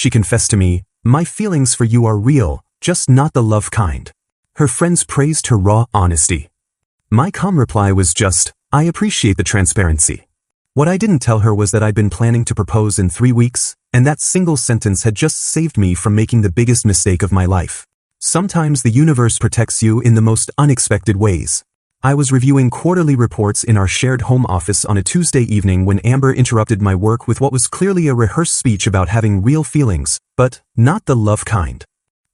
she confessed to me, "My feelings for you are real, just not the love kind." Her friends praised her raw honesty. My calm reply was just, "I appreciate the transparency." What I didn't tell her was that I'd been planning to propose in 3 weeks, and that single sentence had just saved me from making the biggest mistake of my life. Sometimes the universe protects you in the most unexpected ways. I was reviewing quarterly reports in our shared home office on a Tuesday evening when Amber interrupted my work with what was clearly a rehearsed speech about having real feelings, but not the love kind.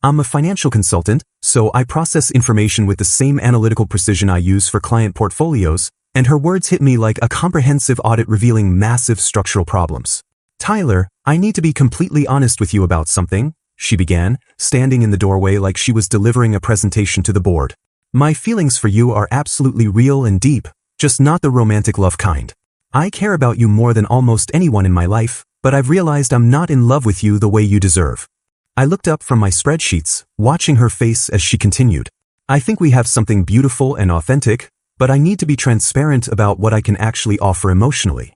I'm a financial consultant, so I process information with the same analytical precision I use for client portfolios, and her words hit me like a comprehensive audit revealing massive structural problems. "Tyler, I need to be completely honest with you about something," she began, standing in the doorway like she was delivering a presentation to the board. "My feelings for you are absolutely real and deep, just not the romantic love kind. I care about you more than almost anyone in my life, but I've realized I'm not in love with you the way you deserve." I looked up from my spreadsheets, watching her face as she continued. "I think we have something beautiful and authentic, but I need to be transparent about what I can actually offer emotionally."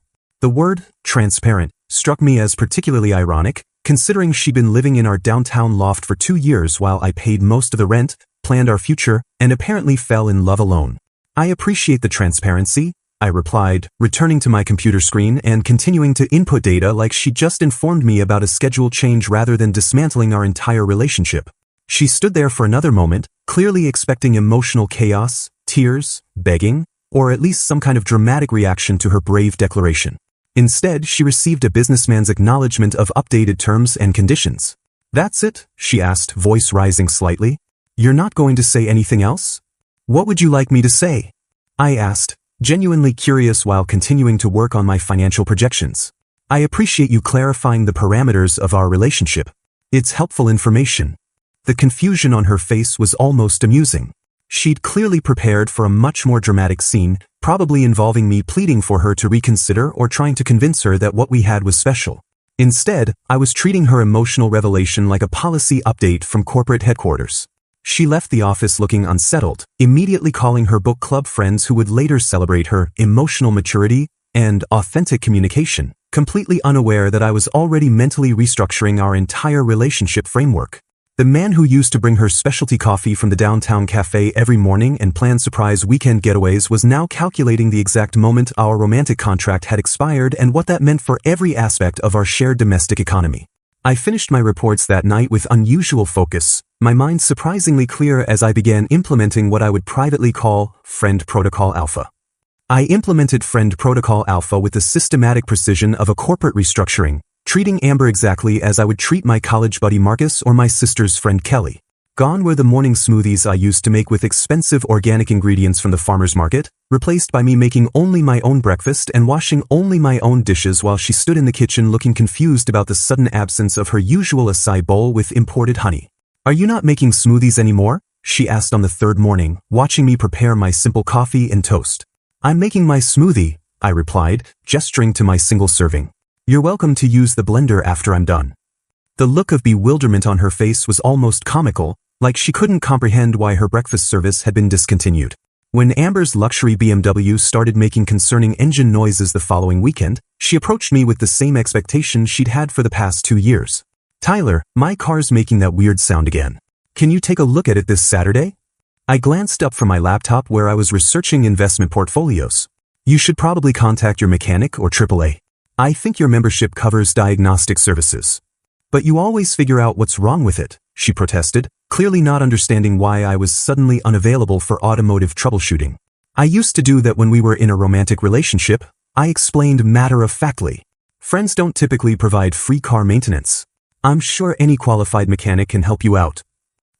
The word, transparent, struck me as particularly ironic, considering she'd been living in our downtown loft for 2 years while I paid most of the rent, planned our future, and apparently fell in love alone. "I appreciate the transparency," I replied, returning to my computer screen and continuing to input data like she just informed me about a schedule change rather than dismantling our entire relationship. She stood there for another moment, clearly expecting emotional chaos, tears, begging, or at least some kind of dramatic reaction to her brave declaration. Instead, she received a businessman's acknowledgement of updated terms and conditions. "That's it?" she asked, voice rising slightly. "You're not going to say anything else? What would you like me to say?" I asked, genuinely curious while continuing to work on my financial projections. "I appreciate you clarifying the parameters of our relationship. It's helpful information." The confusion on her face was almost amusing. She'd clearly prepared for a much more dramatic scene, probably involving me pleading for her to reconsider or trying to convince her that what we had was special. Instead, I was treating her emotional revelation like a policy update from corporate headquarters. She left the office looking unsettled, immediately calling her book club friends who would later celebrate her emotional maturity and authentic communication, completely unaware that I was already mentally restructuring our entire relationship framework. The man who used to bring her specialty coffee from the downtown cafe every morning and plan surprise weekend getaways was now calculating the exact moment our romantic contract had expired and what that meant for every aspect of our shared domestic economy. I finished my reports that night with unusual focus, my mind surprisingly clear as I began implementing what I would privately call Friend Protocol Alpha. I implemented Friend Protocol Alpha with the systematic precision of a corporate restructuring, treating Amber exactly as I would treat my college buddy Marcus or my sister's friend Kelly. Gone were the morning smoothies I used to make with expensive organic ingredients from the farmer's market, replaced by me making only my own breakfast and washing only my own dishes while she stood in the kitchen looking confused about the sudden absence of her usual acai bowl with imported honey. "Are you not making smoothies anymore?" she asked on the 3rd morning, watching me prepare my simple coffee and toast. "I'm making my smoothie," I replied, gesturing to my single serving. "You're welcome to use the blender after I'm done." The look of bewilderment on her face was almost comical, like she couldn't comprehend why her breakfast service had been discontinued. When Amber's luxury BMW started making concerning engine noises the following weekend, she approached me with the same expectation she'd had for the past 2 years. "Tyler, my car's making that weird sound again. Can you take a look at it this Saturday?" I glanced up from my laptop where I was researching investment portfolios. "You should probably contact your mechanic or AAA. I think your membership covers diagnostic services." "But you always figure out what's wrong with it," she protested, clearly not understanding why I was suddenly unavailable for automotive troubleshooting. "I used to do that when we were in a romantic relationship," I explained matter-of-factly. "Friends don't typically provide free car maintenance. I'm sure any qualified mechanic can help you out."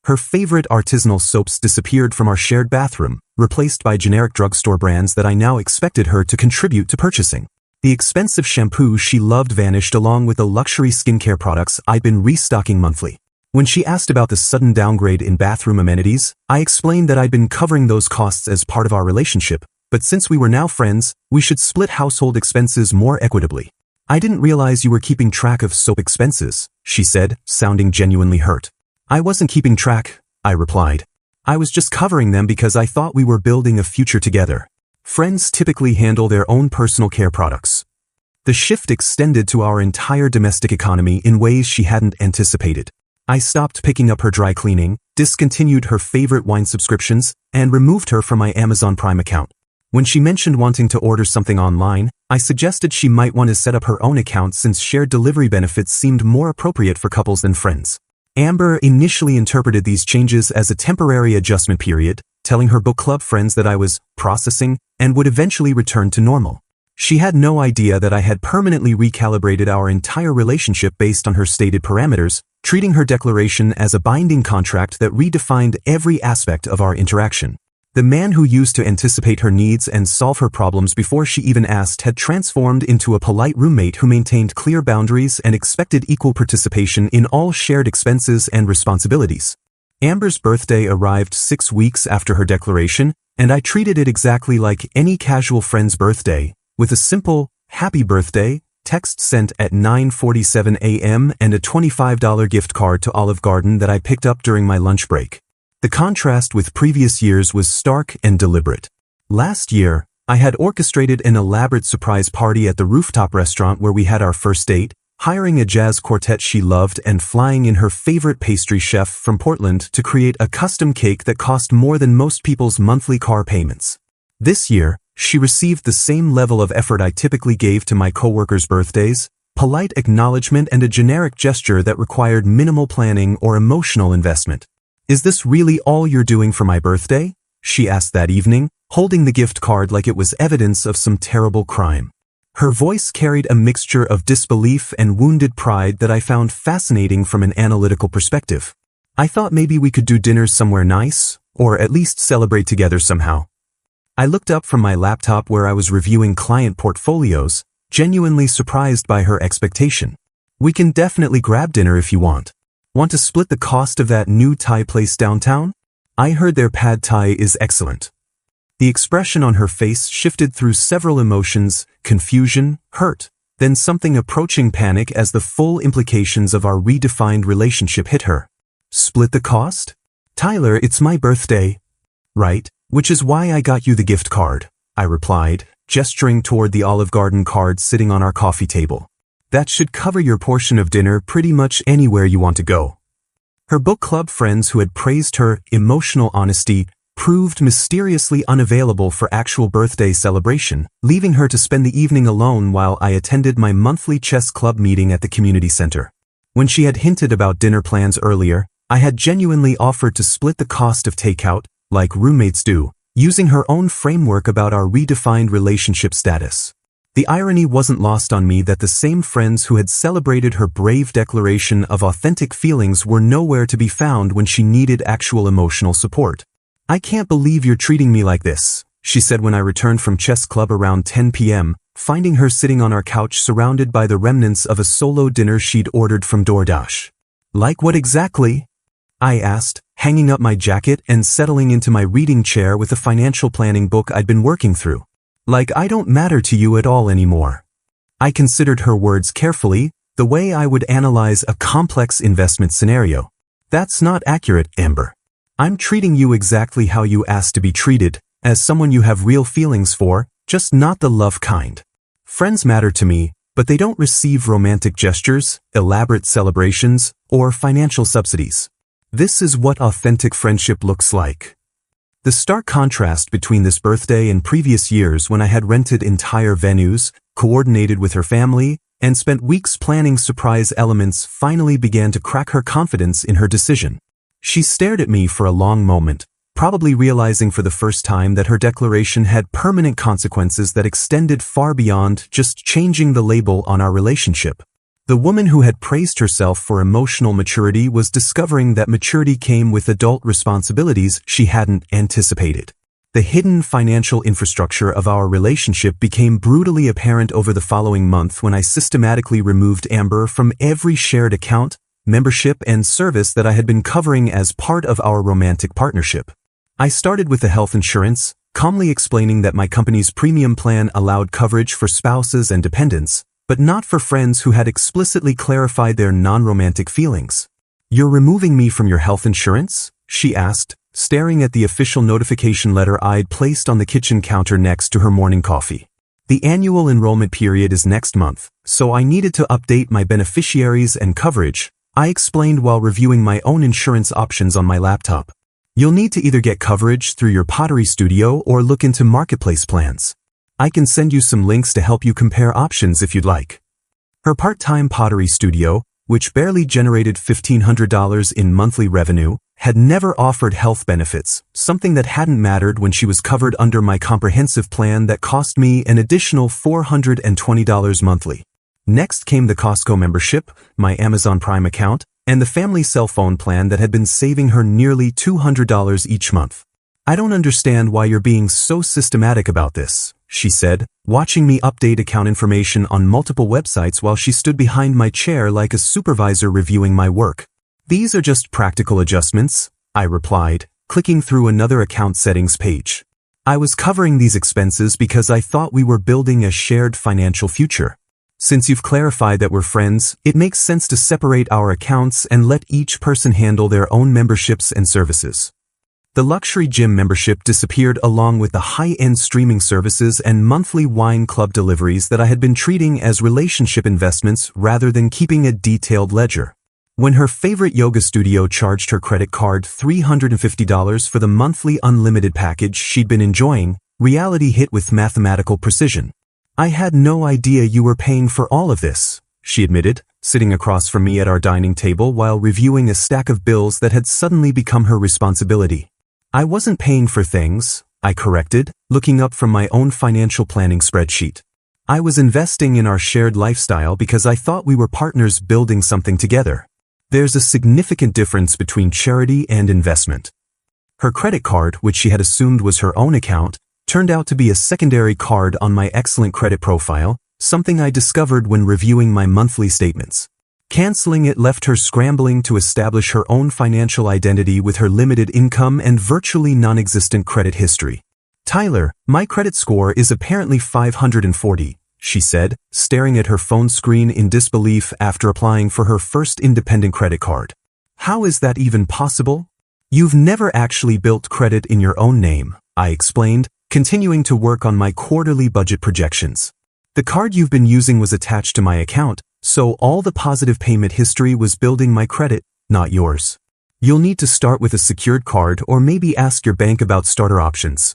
Her favorite artisanal soaps disappeared from our shared bathroom, replaced by generic drugstore brands that I now expected her to contribute to purchasing. The expensive shampoo she loved vanished along with the luxury skincare products I'd been restocking monthly. When she asked about the sudden downgrade in bathroom amenities, I explained that I'd been covering those costs as part of our relationship, but since we were now friends, we should split household expenses more equitably. "I didn't realize you were keeping track of soap expenses," she said, sounding genuinely hurt. "I wasn't keeping track," I replied. "I was just covering them because I thought we were building a future together. Friends typically handle their own personal care products." The shift extended to our entire domestic economy in ways she hadn't anticipated. I stopped picking up her dry cleaning, discontinued her favorite wine subscriptions, and removed her from my Amazon Prime account. When she mentioned wanting to order something online, I suggested she might want to set up her own account since shared delivery benefits seemed more appropriate for couples than friends. Amber initially interpreted these changes as a temporary adjustment period, telling her book club friends that I was processing and would eventually return to normal. She had no idea that I had permanently recalibrated our entire relationship based on her stated parameters, treating her declaration as a binding contract that redefined every aspect of our interaction. The man who used to anticipate her needs and solve her problems before she even asked had transformed into a polite roommate who maintained clear boundaries and expected equal participation in all shared expenses and responsibilities. Amber's birthday arrived 6 weeks after her declaration, and I treated it exactly like any casual friend's birthday, with a simple, "Happy Birthday" text sent at 9:47 a.m. and a $25 gift card to Olive Garden that I picked up during my lunch break. The contrast with previous years was stark and deliberate. Last year, I had orchestrated an elaborate surprise party at the rooftop restaurant where we had our first date, hiring a jazz quartet she loved and flying in her favorite pastry chef from Portland to create a custom cake that cost more than most people's monthly car payments. This year, she received the same level of effort I typically gave to my coworkers' birthdays, polite acknowledgement and a generic gesture that required minimal planning or emotional investment. "Is this really all you're doing for my birthday?" she asked that evening, holding the gift card like it was evidence of some terrible crime. Her voice carried a mixture of disbelief and wounded pride that I found fascinating from an analytical perspective. "I thought maybe we could do dinner somewhere nice, or at least celebrate together somehow." I looked up from my laptop where I was reviewing client portfolios, genuinely surprised by her expectation. "We can definitely grab dinner if you want. Want to split the cost of that new Thai place downtown? I heard their pad Thai is excellent." The expression on her face shifted through several emotions: confusion, hurt, then something approaching panic as the full implications of our redefined relationship hit her. "Split the cost? Tyler, it's my birthday." "Right, which is why I got you the gift card," I replied, gesturing toward the Olive Garden card sitting on our coffee table. "That should cover your portion of dinner pretty much anywhere you want to go." Her book club friends who had praised her emotional honesty proved mysteriously unavailable for actual birthday celebration, leaving her to spend the evening alone while I attended my monthly chess club meeting at the community center. When she had hinted about dinner plans earlier, I had genuinely offered to split the cost of takeout, like roommates do, using her own framework about our redefined relationship status. The irony wasn't lost on me that the same friends who had celebrated her brave declaration of authentic feelings were nowhere to be found when she needed actual emotional support. "I can't believe you're treating me like this," she said when I returned from chess club around 10 p.m., finding her sitting on our couch surrounded by the remnants of a solo dinner she'd ordered from DoorDash. "Like what exactly?" I asked, hanging up my jacket and settling into my reading chair with a financial planning book I'd been working through. "Like I don't matter to you at all anymore." I considered her words carefully, the way I would analyze a complex investment scenario. "That's not accurate, Amber. I'm treating you exactly how you asked to be treated, as someone you have real feelings for, just not the love kind. Friends matter to me, but they don't receive romantic gestures, elaborate celebrations, or financial subsidies. This is what authentic friendship looks like." The stark contrast between this birthday and previous years when I had rented entire venues, coordinated with her family, and spent weeks planning surprise elements finally began to crack her confidence in her decision. She stared at me for a long moment, probably realizing for the first time that her declaration had permanent consequences that extended far beyond just changing the label on our relationship. The woman who had praised herself for emotional maturity was discovering that maturity came with adult responsibilities she hadn't anticipated. The hidden financial infrastructure of our relationship became brutally apparent over the following month when I systematically removed Amber from every shared account, membership, and service that I had been covering as part of our romantic partnership. I started with the health insurance, calmly explaining that my company's premium plan allowed coverage for spouses and dependents, but not for friends who had explicitly clarified their non-romantic feelings. "You're removing me from your health insurance?" she asked, staring at the official notification letter I'd placed on the kitchen counter next to her morning coffee. The annual enrollment period is next month, so I needed to update my beneficiaries and coverage, I explained while reviewing my own insurance options on my laptop. You'll need to either get coverage through your pottery studio or look into marketplace plans. I can send you some links to help you compare options if you'd like. Her part-time pottery studio, which barely generated $1,500 in monthly revenue, had never offered health benefits, something that hadn't mattered when she was covered under my comprehensive plan that cost me an additional $420 monthly. Next came the Costco membership, my Amazon Prime account, and the family cell phone plan that had been saving her nearly $200 each month. I don't understand why you're being so systematic about this, she said, watching me update account information on multiple websites while she stood behind my chair like a supervisor reviewing my work. These are just practical adjustments, I replied, clicking through another account settings page. I was covering these expenses because I thought we were building a shared financial future. Since you've clarified that we're friends, it makes sense to separate our accounts and let each person handle their own memberships and services. The luxury gym membership disappeared along with the high-end streaming services and monthly wine club deliveries that I had been treating as relationship investments rather than keeping a detailed ledger. When her favorite yoga studio charged her credit card $350 for the monthly unlimited package she'd been enjoying, reality hit with mathematical precision. I had no idea you were paying for all of this, she admitted, sitting across from me at our dining table while reviewing a stack of bills that had suddenly become her responsibility. I wasn't paying for things, I corrected, looking up from my own financial planning spreadsheet. I was investing in our shared lifestyle because I thought we were partners building something together. There's a significant difference between charity and investment. Her credit card, which she had assumed was her own account, turned out to be a secondary card on my excellent credit profile, something I discovered when reviewing my monthly statements. Canceling it left her scrambling to establish her own financial identity with her limited income and virtually non-existent credit history. Tyler, my credit score is apparently 540, she said, staring at her phone screen in disbelief after applying for her first independent credit card. How is that even possible? You've never actually built credit in your own name, I explained, continuing to work on my quarterly budget projections. The card you've been using was attached to my account, so all the positive payment history was building my credit, not yours. You'll need to start with a secured card or maybe ask your bank about starter options.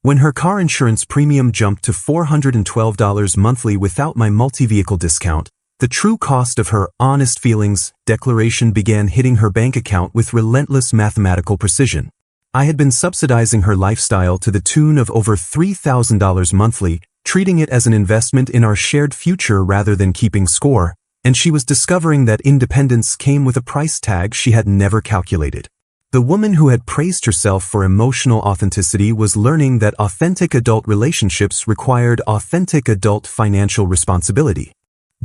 When her car insurance premium jumped to $412 monthly without my multi-vehicle discount, the true cost of her honest feelings declaration began hitting her bank account with relentless mathematical precision. I had been subsidizing her lifestyle to the tune of over $3,000 monthly, treating it as an investment in our shared future rather than keeping score, and she was discovering that independence came with a price tag she had never calculated. The woman who had praised herself for emotional authenticity was learning that authentic adult relationships required authentic adult financial responsibility.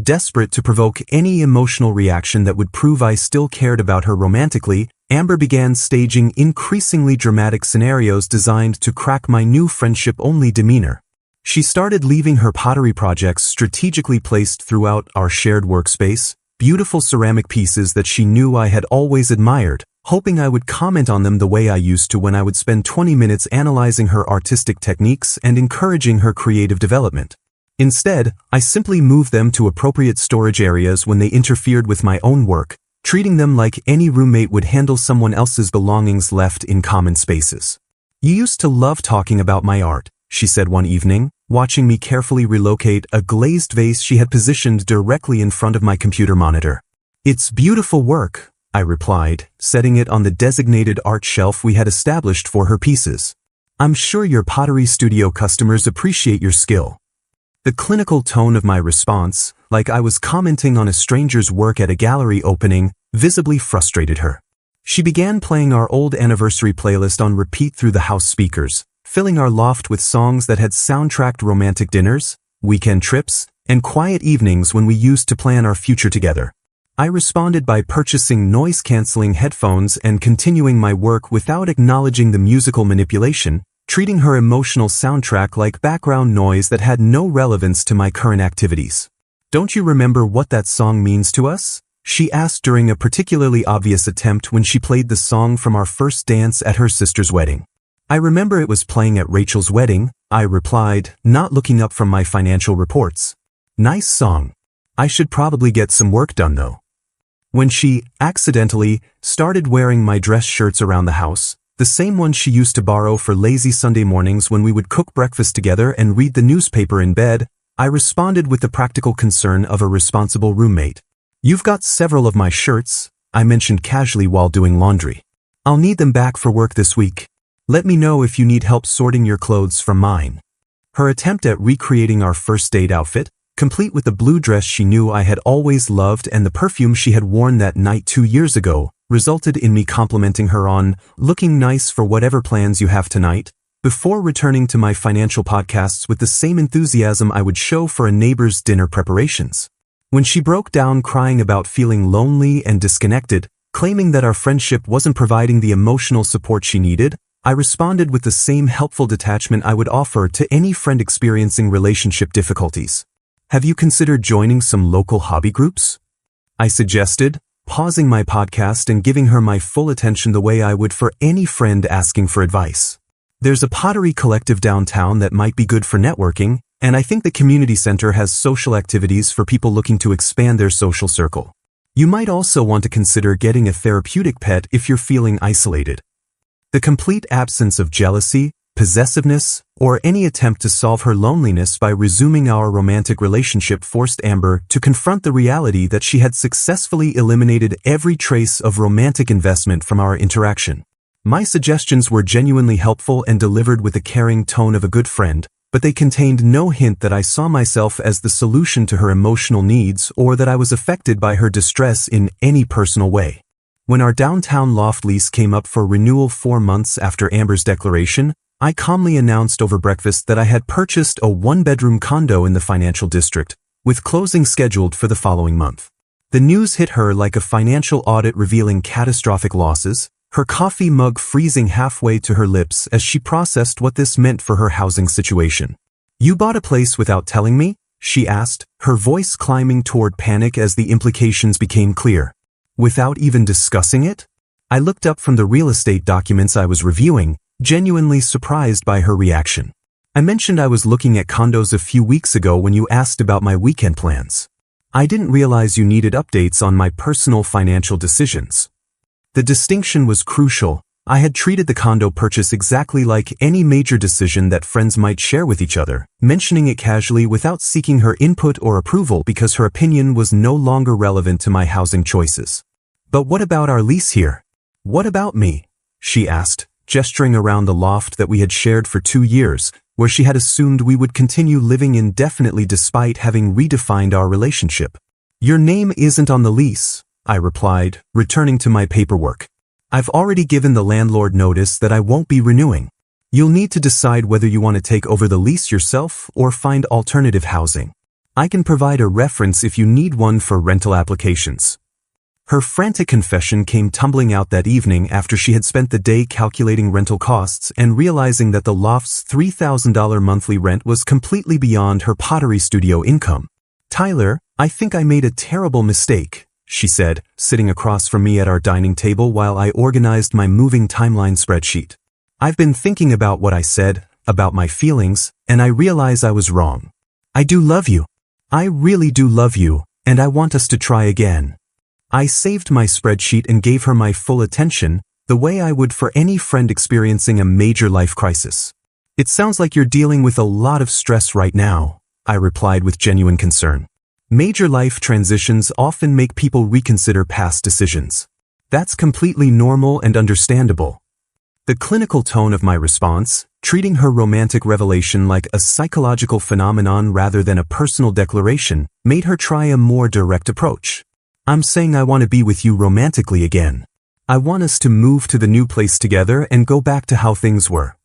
Desperate to provoke any emotional reaction that would prove I still cared about her romantically, Amber began staging increasingly dramatic scenarios designed to crack my new friendship-only demeanor. She started leaving her pottery projects strategically placed throughout our shared workspace, beautiful ceramic pieces that she knew I had always admired, hoping I would comment on them the way I used to when I would spend 20 minutes analyzing her artistic techniques and encouraging her creative development. Instead, I simply moved them to appropriate storage areas when they interfered with my own work, treating them like any roommate would handle someone else's belongings left in common spaces. You used to love talking about my art, she said one evening, watching me carefully relocate a glazed vase she had positioned directly in front of my computer monitor. It's beautiful work, I replied, setting it on the designated art shelf we had established for her pieces. I'm sure your pottery studio customers appreciate your skill. The clinical tone of my response, like I was commenting on a stranger's work at a gallery opening, visibly frustrated her. She began playing our old anniversary playlist on repeat through the house speakers, filling our loft with songs that had soundtracked romantic dinners, weekend trips, and quiet evenings when we used to plan our future together. I responded by purchasing noise-canceling headphones and continuing my work without acknowledging the musical manipulation, treating her emotional soundtrack like background noise that had no relevance to my current activities. Don't you remember what that song means to us? She asked during a particularly obvious attempt when she played the song from our first dance at her sister's wedding. I remember it was playing at Rachel's wedding, I replied, not looking up from my financial reports. Nice song. I should probably get some work done though. When she, accidentally, started wearing my dress shirts around the house, the same ones she used to borrow for lazy Sunday mornings when we would cook breakfast together and read the newspaper in bed, I responded with the practical concern of a responsible roommate. You've got several of my shirts, I mentioned casually while doing laundry. I'll need them back for work this week. Let me know if you need help sorting your clothes from mine. Her attempt at recreating our first date outfit, complete with the blue dress she knew I had always loved and the perfume she had worn that night 2 years ago, resulted in me complimenting her on looking nice for whatever plans you have tonight, before returning to my financial podcasts with the same enthusiasm I would show for a neighbor's dinner preparations. When she broke down crying about feeling lonely and disconnected, claiming that our friendship wasn't providing the emotional support she needed, I responded with the same helpful detachment I would offer to any friend experiencing relationship difficulties. Have you considered joining some local hobby groups? I suggested, pausing my podcast and giving her my full attention the way I would for any friend asking for advice. There's a pottery collective downtown that might be good for networking, and I think the community center has social activities for people looking to expand their social circle. You might also want to consider getting a therapeutic pet if you're feeling isolated. The complete absence of jealousy, possessiveness, or any attempt to solve her loneliness by resuming our romantic relationship forced Amber to confront the reality that she had successfully eliminated every trace of romantic investment from our interaction. My suggestions were genuinely helpful and delivered with the caring tone of a good friend, but they contained no hint that I saw myself as the solution to her emotional needs or that I was affected by her distress in any personal way. When our downtown loft lease came up for renewal 4 months after Amber's declaration, I calmly announced over breakfast that I had purchased a 1-bedroom condo in the financial district, with closing scheduled for the following month. The news hit her like a financial audit revealing catastrophic losses, her coffee mug freezing halfway to her lips as she processed what this meant for her housing situation. You bought a place without telling me? She asked, her voice climbing toward panic as the implications became clear. Without even discussing it? I looked up from the real estate documents I was reviewing, genuinely surprised by her reaction. I mentioned I was looking at condos a few weeks ago when you asked about my weekend plans. I didn't realize you needed updates on my personal financial decisions. The distinction was crucial. I had treated the condo purchase exactly like any major decision that friends might share with each other, mentioning it casually without seeking her input or approval because her opinion was no longer relevant to my housing choices. But what about our lease here? What about me? She asked, gesturing around the loft that we had shared for 2 years, where she had assumed we would continue living indefinitely despite having redefined our relationship. Your name isn't on the lease, I replied, returning to my paperwork. I've already given the landlord notice that I won't be renewing. You'll need to decide whether you want to take over the lease yourself or find alternative housing. I can provide a reference if you need one for rental applications. Her frantic confession came tumbling out that evening after she had spent the day calculating rental costs and realizing that the loft's $3,000 monthly rent was completely beyond her pottery studio income. Tyler, I think I made a terrible mistake, she said, sitting across from me at our dining table while I organized my moving timeline spreadsheet. I've been thinking about what I said, about my feelings, and I realize I was wrong. I do love you. I really do love you, and I want us to try again. I saved my spreadsheet and gave her my full attention, the way I would for any friend experiencing a major life crisis. It sounds like you're dealing with a lot of stress right now, I replied with genuine concern. Major life transitions often make people reconsider past decisions. That's completely normal and understandable. The clinical tone of my response, treating her romantic revelation like a psychological phenomenon rather than a personal declaration, made her try a more direct approach. I'm saying I want to be with you romantically again. I want us to move to the new place together and go back to how things were.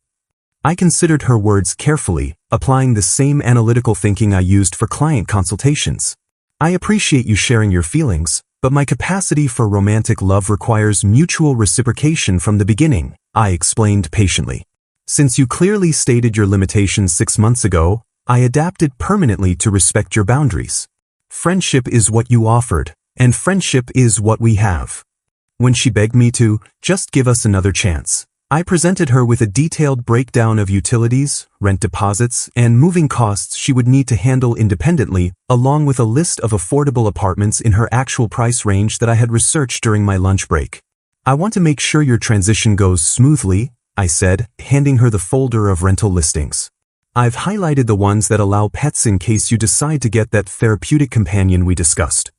I considered her words carefully, applying the same analytical thinking I used for client consultations. I appreciate you sharing your feelings, but my capacity for romantic love requires mutual reciprocation from the beginning, I explained patiently. Since you clearly stated your limitations 6 months ago, I adapted permanently to respect your boundaries. Friendship is what you offered, and friendship is what we have. When she begged me to just give us another chance, I presented her with a detailed breakdown of utilities, rent deposits, and moving costs she would need to handle independently, along with a list of affordable apartments in her actual price range that I had researched during my lunch break. I want to make sure your transition goes smoothly, I said, handing her the folder of rental listings. I've highlighted the ones that allow pets in case you decide to get that therapeutic companion we discussed.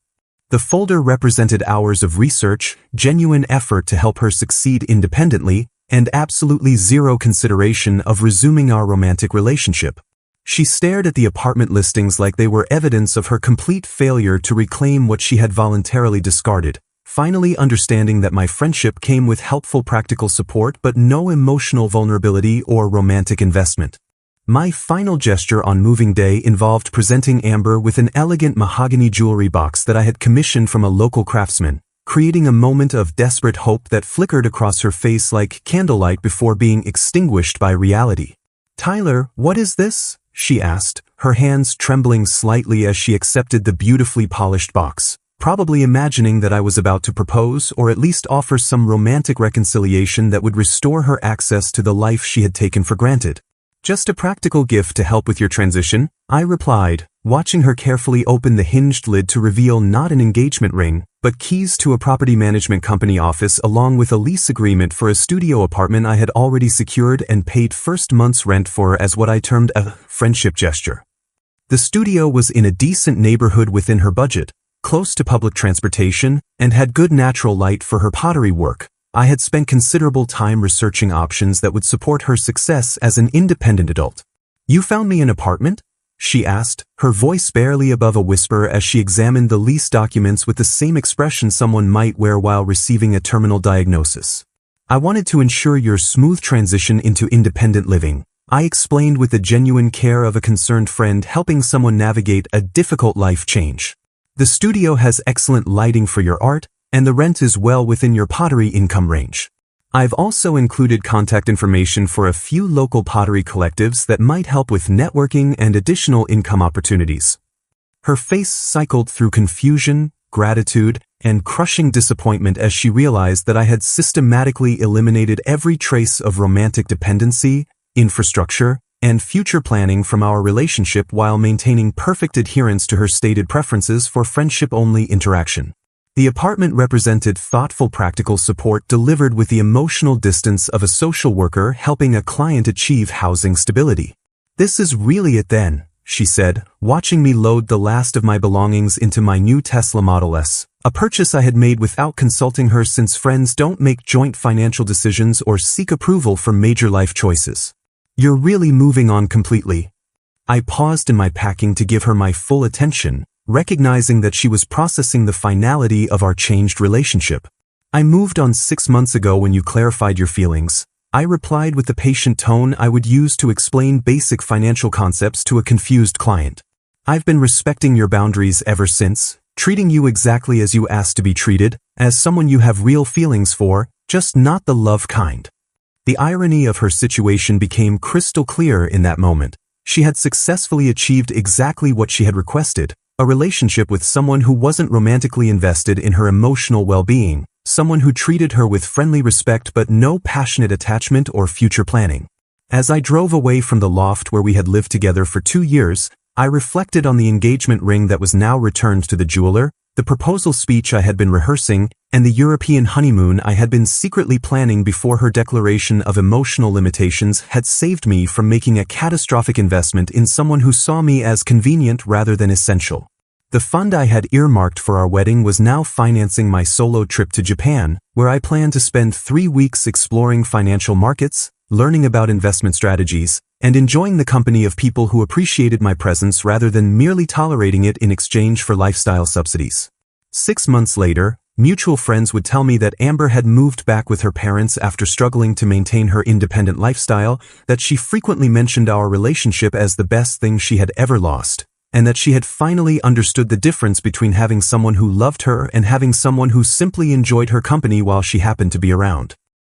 The folder represented hours of research, genuine effort to help her succeed independently, and absolutely zero consideration of resuming our romantic relationship. She stared at the apartment listings like they were evidence of her complete failure to reclaim what she had voluntarily discarded, finally understanding that my friendship came with helpful practical support but no emotional vulnerability or romantic investment. My final gesture on moving day involved presenting Amber with an elegant mahogany jewelry box that I had commissioned from a local craftsman, creating a moment of desperate hope that flickered across her face like candlelight before being extinguished by reality. "Tyler, what is this?" she asked, her hands trembling slightly as she accepted the beautifully polished box, probably imagining that I was about to propose or at least offer some romantic reconciliation that would restore her access to the life she had taken for granted. "Just a practical gift to help with your transition," I replied, watching her carefully open the hinged lid to reveal not an engagement ring, but keys to a property management company office along with a lease agreement for a studio apartment I had already secured and paid first month's rent for as what I termed a friendship gesture. The studio was in a decent neighborhood within her budget, close to public transportation, and had good natural light for her pottery work. I had spent considerable time researching options that would support her success as an independent adult. "You found me an apartment?" she asked, her voice barely above a whisper as she examined the lease documents with the same expression someone might wear while receiving a terminal diagnosis. "I wanted to ensure your smooth transition into independent living," I explained with the genuine care of a concerned friend helping someone navigate a difficult life change. "The studio has excellent lighting for your art, and the rent is well within your pottery income range. I've also included contact information for a few local pottery collectives that might help with networking and additional income opportunities." Her face cycled through confusion, gratitude, and crushing disappointment as she realized that I had systematically eliminated every trace of romantic dependency, infrastructure, and future planning from our relationship while maintaining perfect adherence to her stated preferences for friendship-only interaction. The apartment represented thoughtful practical support delivered with the emotional distance of a social worker helping a client achieve housing stability. "This is really it then," she said, watching me load the last of my belongings into my new Tesla Model S, a purchase I had made without consulting her since friends don't make joint financial decisions or seek approval for major life choices. "You're really moving on completely." I paused in my packing to give her my full attention, recognizing that she was processing the finality of our changed relationship. "I moved on 6 months ago when you clarified your feelings," I replied with the patient tone I would use to explain basic financial concepts to a confused client. "I've been respecting your boundaries ever since, treating you exactly as you asked to be treated, as someone you have real feelings for, just not the love kind." The irony of her situation became crystal clear in that moment. She had successfully achieved exactly what she had requested, a relationship with someone who wasn't romantically invested in her emotional well-being, someone who treated her with friendly respect but no passionate attachment or future planning. As I drove away from the loft where we had lived together for 2 years, I reflected on the engagement ring that was now returned to the jeweler, the proposal speech I had been rehearsing, and the European honeymoon I had been secretly planning before her declaration of emotional limitations had saved me from making a catastrophic investment in someone who saw me as convenient rather than essential. The fund I had earmarked for our wedding was now financing my solo trip to Japan, where I planned to spend 3 weeks exploring financial markets, learning about investment strategies, and enjoying the company of people who appreciated my presence rather than merely tolerating it in exchange for lifestyle subsidies. 6 months later, mutual friends would tell me that Amber had moved back with her parents after struggling to maintain her independent lifestyle, that she frequently mentioned our relationship as the best thing she had ever lost, and that she had finally understood the difference between having someone who loved her and having someone who simply enjoyed her company while she happened to be around.